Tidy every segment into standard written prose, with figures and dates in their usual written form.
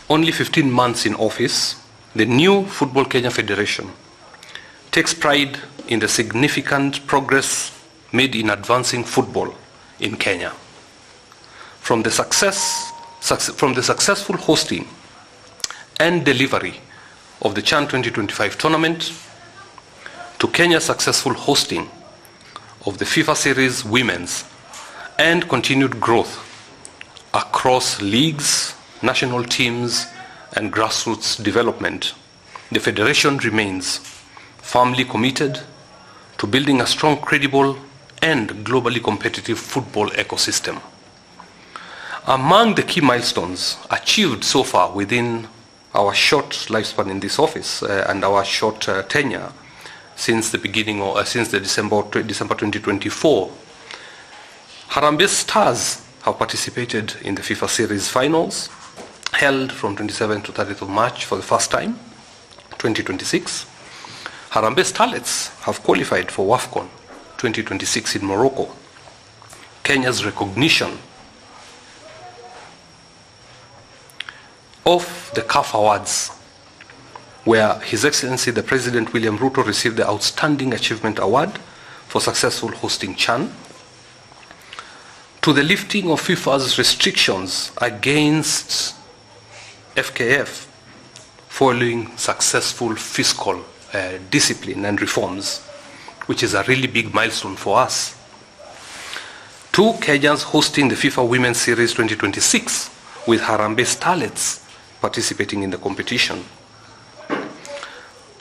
only 15 months in office, the new Football Kenya Federation takes pride in the significant progress made in advancing football in Kenya. From the successful hosting and delivery of the CHAN 2025 tournament to Kenya's successful hosting of the FIFA Series Women's and continued growth across leagues, national teams, and grassroots development, the Federation remains firmly committed to building a strong, credible, and globally competitive football ecosystem. Among the key milestones achieved so far within our short lifespan in this office and our short tenure since the beginning or since the December 2024, Harambee Stars have participated in the FIFA Series Finals, held from 27th to 30th of March for the first time, 2026. Harambee Starlets have qualified for WAFCON 2026 in Morocco. Kenya's recognition of the CAF Awards, where His Excellency the President William Ruto received the Outstanding Achievement Award for successful hosting CHAN, to the lifting of FIFA's restrictions against FKF following successful fiscal discipline and reforms, which is a really big milestone for us, to Kenyans hosting the FIFA Women's Series 2026 with Harambee Starlets participating in the competition. The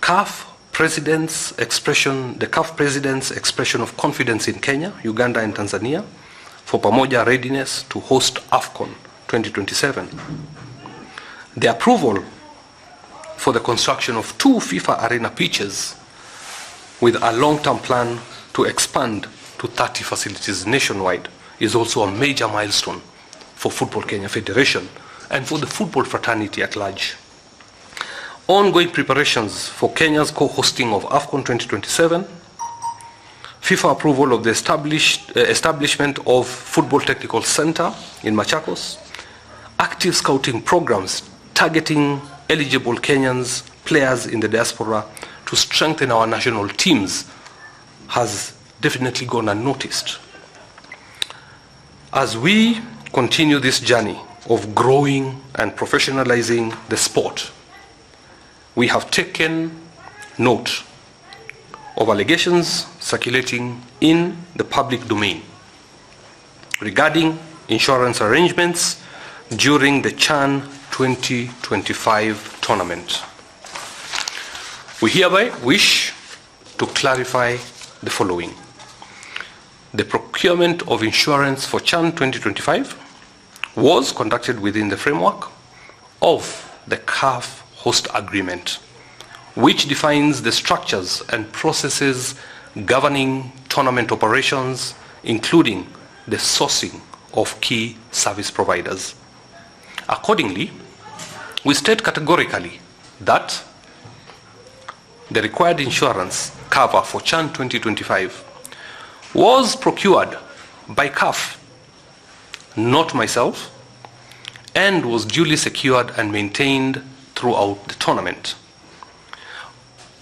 CAF President's expression of confidence in Kenya, Uganda, and Tanzania for Pamoja readiness to host AFCON 2027. The approval for the construction of 2 FIFA arena pitches with a long-term plan to expand to 30 facilities nationwide is also a major milestone for Football Kenya Federation and for the football fraternity at large. Ongoing preparations for Kenya's co-hosting of AFCON 2027, FIFA approval of the establishment of Football Technical Center in Machakos, active scouting programs targeting eligible Kenyans players in the diaspora to strengthen our national teams has definitely gone unnoticed. As we continue this journey of growing and professionalizing the sport, we have taken note of allegations circulating in the public domain regarding insurance arrangements during the CHAN 2025 tournament. We hereby wish to clarify the following. The procurement of insurance for CHAN 2025 was conducted within the framework of the CAF host agreement, which defines the structures and processes governing tournament operations, including the sourcing of key service providers. Accordingly, we state categorically that the required insurance cover for CHAN 2025 was procured by CAF, not myself, and was duly secured and maintained throughout the tournament.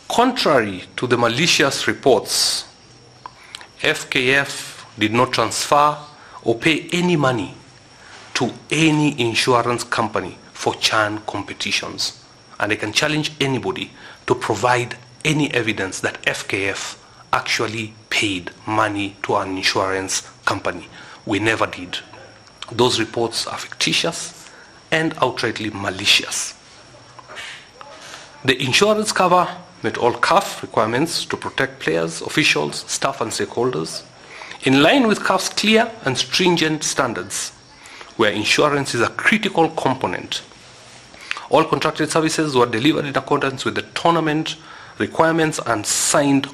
Contrary to the malicious reports, FKF did not transfer or pay any money to any insurance company for CHAN competitions. And I can challenge anybody to provide any evidence that FKF actually paid money to an insurance company. We never did. Those reports are fictitious and outrightly malicious. The insurance cover met all CAF requirements to protect players, officials, staff, and stakeholders, in line with CAF's clear and stringent standards, where insurance is a critical component. All contracted services were delivered in accordance with the tournament requirements and signed.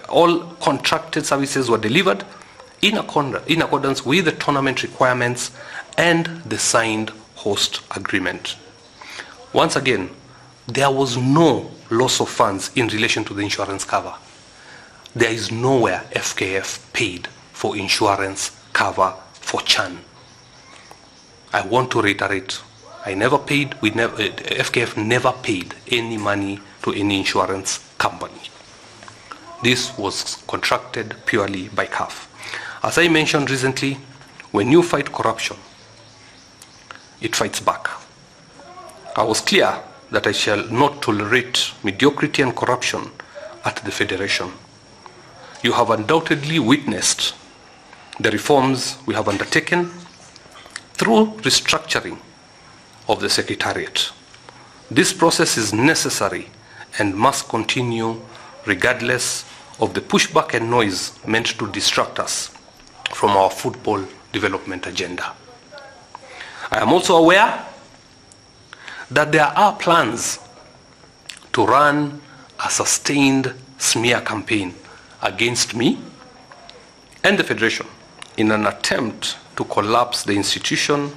All contracted services were delivered in accordance with the tournament requirements and the signed host agreement. Once again, there was no loss of funds in relation to the insurance cover. There is nowhere FKF paid for insurance cover for CHAN. I want to reiterate FKF never paid any money to any insurance company. This was contracted purely by CAF. As I mentioned recently, when you fight corruption, it fights back. I was clear that I shall not tolerate mediocrity and corruption at the Federation. You have undoubtedly witnessed the reforms we have undertaken through restructuring of the Secretariat. This process is necessary and must continue regardless of the pushback and noise meant to distract us from our football development agenda. I am also aware that there are plans to run a sustained smear campaign against me and the Federation in an attempt to collapse the institution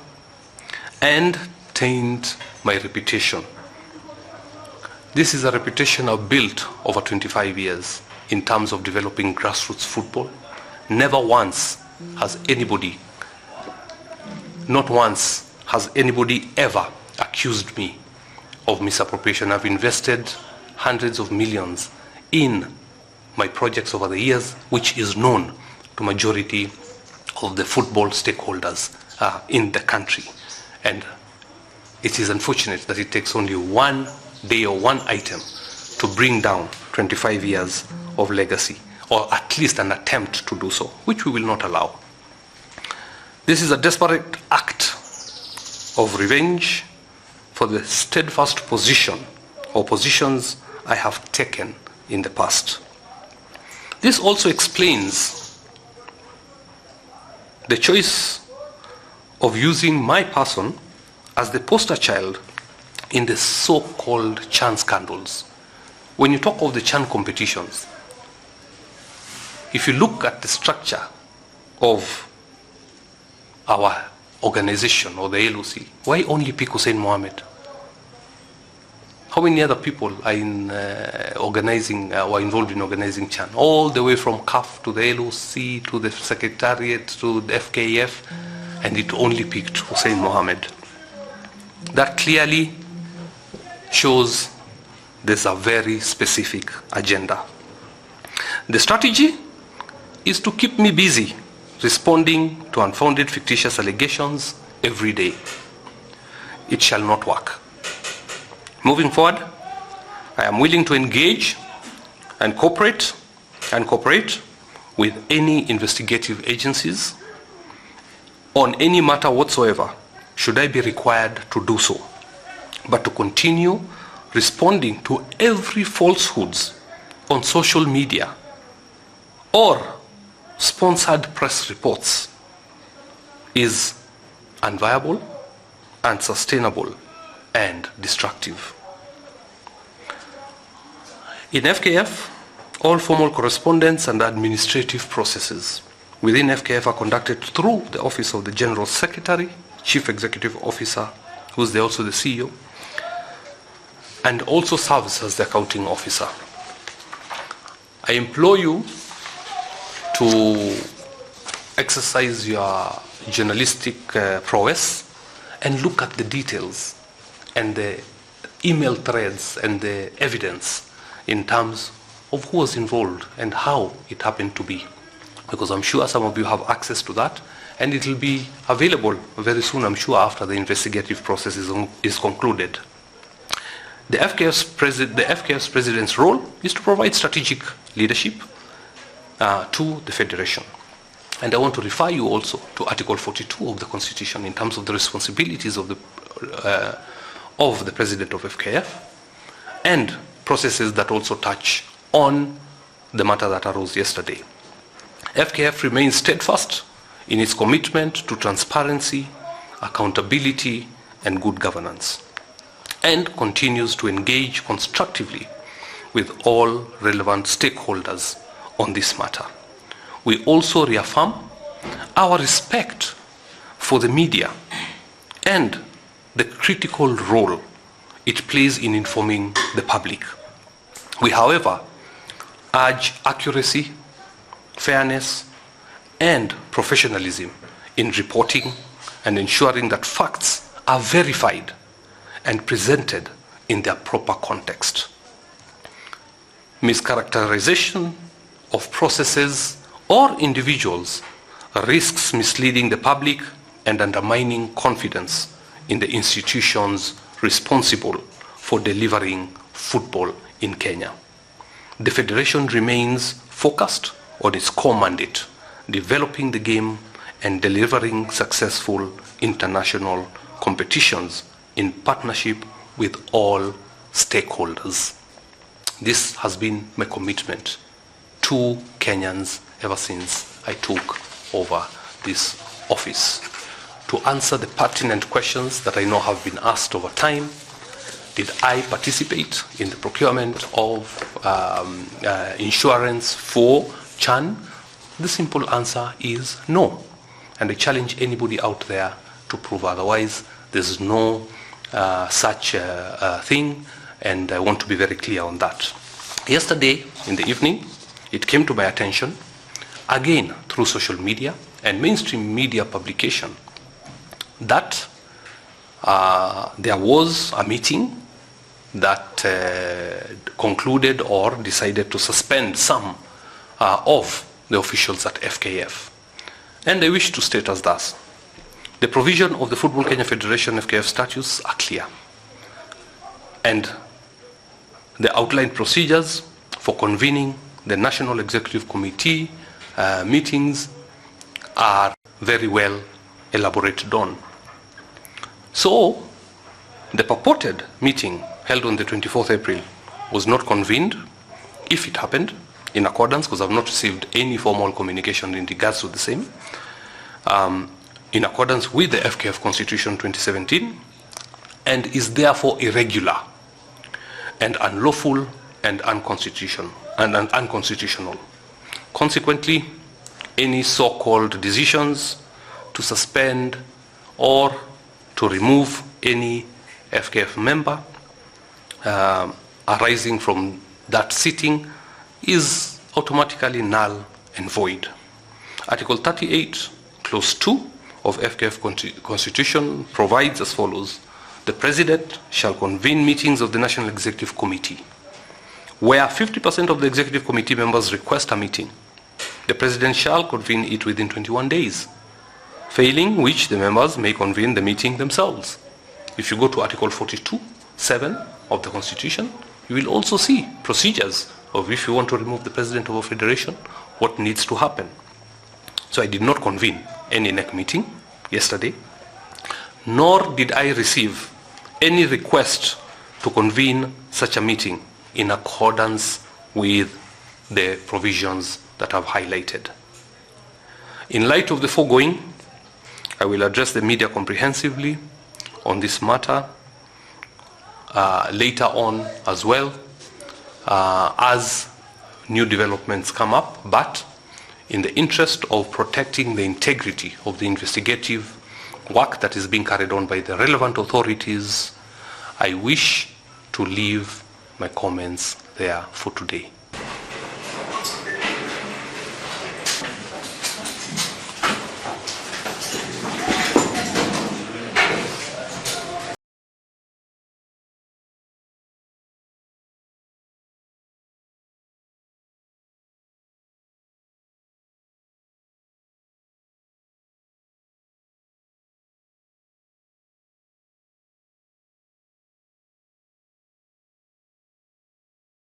and taint my reputation. This is a reputation I've built over 25 years in terms of developing grassroots football. Never once has anybody, not once has anybody ever accused me of misappropriation. I've invested hundreds of millions in my projects over the years, which is known to majority of the football stakeholders in the country. And it is unfortunate that it takes only one day or one item to bring down 25 years of legacy, or at least an attempt to do so, which we will not allow. This is a desperate act of revenge for the steadfast position or positions I have taken in the past. This also explains the choice of using my person as the poster child in the so-called CHAN scandals. When you talk of the CHAN competitions, if you look at the structure of our organization or the LOC, why only pick Hussein Mohammed? How many other people are in were involved in organizing CHAN? All the way from CAF to the LOC to the Secretariat to the FKF, and it only picked Hussein Mohammed. That clearly shows there's a very specific agenda. The strategy is to keep me busy responding to unfounded fictitious allegations every day. It shall not work. Moving forward, I am willing to engage and cooperate with any investigative agencies on any matter whatsoever, should I be required to do so, but to continue responding to every falsehoods on social media or sponsored press reports is unviable, unsustainable, and destructive. In FKF, all formal correspondence and administrative processes within FKF are conducted through the Office of the General Secretary, Chief Executive Officer, who is also the CEO, and also serves as the accounting officer. I implore you to exercise your journalistic prowess and look at the details and the email threads and the evidence in terms of who was involved and how it happened to be. Because I'm sure some of you have access to that, and it will be available very soon, I'm sure, after the investigative process is concluded. The FKF's President's role is to provide strategic leadership to the Federation. And I want to refer you also to Article 42 of the Constitution in terms of the responsibilities of the President of FKF and processes that also touch on the matter that arose yesterday. FKF remains steadfast in its commitment to transparency, accountability, and good governance, and continues to engage constructively with all relevant stakeholders on this matter. We also reaffirm our respect for the media and the critical role it plays in informing the public. We, however, urge accuracy, fairness, and professionalism in reporting and ensuring that facts are verified and presented in their proper context. Mischaracterization of processes or individuals risks misleading the public and undermining confidence in the institutions responsible for delivering football in Kenya. The Federation remains focused on its core mandate, developing the game and delivering successful international competitions in partnership with all stakeholders. This has been my commitment to Kenyans ever since I took over this office. To answer the pertinent questions that I know have been asked over time, did I participate in the procurement of insurance for Chan? The simple answer is no. And I challenge anybody out there to prove otherwise. There's no such thing, and I want to be very clear on that. Yesterday in the evening, it came to my attention, again through social media and mainstream media publication, that there was a meeting that concluded or decided to suspend some of the officials at FKF. And I wish to state as thus: the provision of the Football Kenya Federation FKF statutes are clear, and the outlined procedures for convening the National Executive Committee meetings are very well elaborated on. So, the purported meeting held on the 24th April was not convened, if it happened, in accordance, because I've not received any formal communication in regards to the same, in accordance with the FKF Constitution 2017, and is therefore irregular and unlawful and unconstitutional. Consequently, any so-called decisions to suspend or to remove any FKF member arising from that sitting is automatically null and void. Article 38, Clause 2 of FKF Constitution provides as follows: the President shall convene meetings of the National Executive Committee. Where 50% of the Executive Committee members request a meeting, the President shall convene it within 21 days, failing which the members may convene the meeting themselves. If you go to Article 42(7) of the Constitution, you will also see procedures of if you want to remove the President of a federation, what needs to happen. So I did not convene any NEC meeting yesterday, nor did I receive any request to convene such a meeting in accordance with the provisions that I've highlighted. In light of the foregoing, I will address the media comprehensively on this matter later on as well, as new developments come up, but in the interest of protecting the integrity of the investigative work that is being carried on by the relevant authorities, I wish to leave my comments there for today.